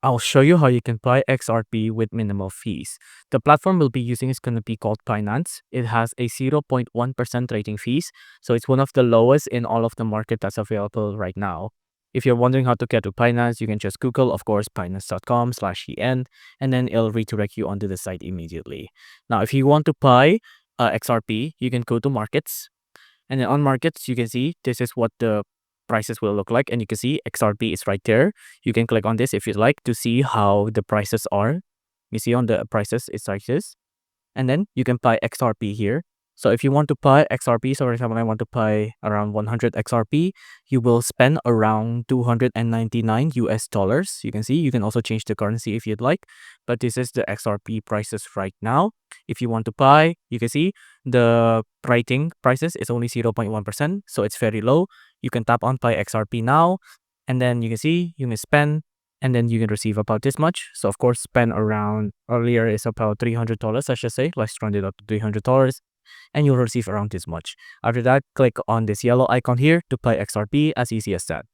I'll show you how you can buy XRP with minimal fees. The platform we'll be using is going to be called Binance. It has a 0.1% trading fees, so it's one of the lowest in all of the market that's available right now. If you're wondering how to get to Binance, you can just Google, of course, binance.com/en, and then it'll redirect you onto the site immediately. Now, if you want to buy XRP, you can go to markets, and then on markets, you can see this is what the prices will look like. And you can see XRP is right there. You can click on this if you'd like to see how the prices are. You see on the prices, it's like this. And then you can buy XRP here. So if you want to buy XRP, so for example, I want to buy around 100 XRP, you will spend around 299 US dollars. You can see, you can also change the currency if you'd like, but this is the XRP prices right now. If you want to buy, you can see the writing prices is only 0.1%, so it's very low. You can tap on buy XRP now, and then you can see you can spend, and then you can receive about this much. So of course, spend around earlier is about $300, I should say. Let's round it up to $300, and you'll receive around this much. After that, click on this yellow icon here to buy XRP, as easy as that.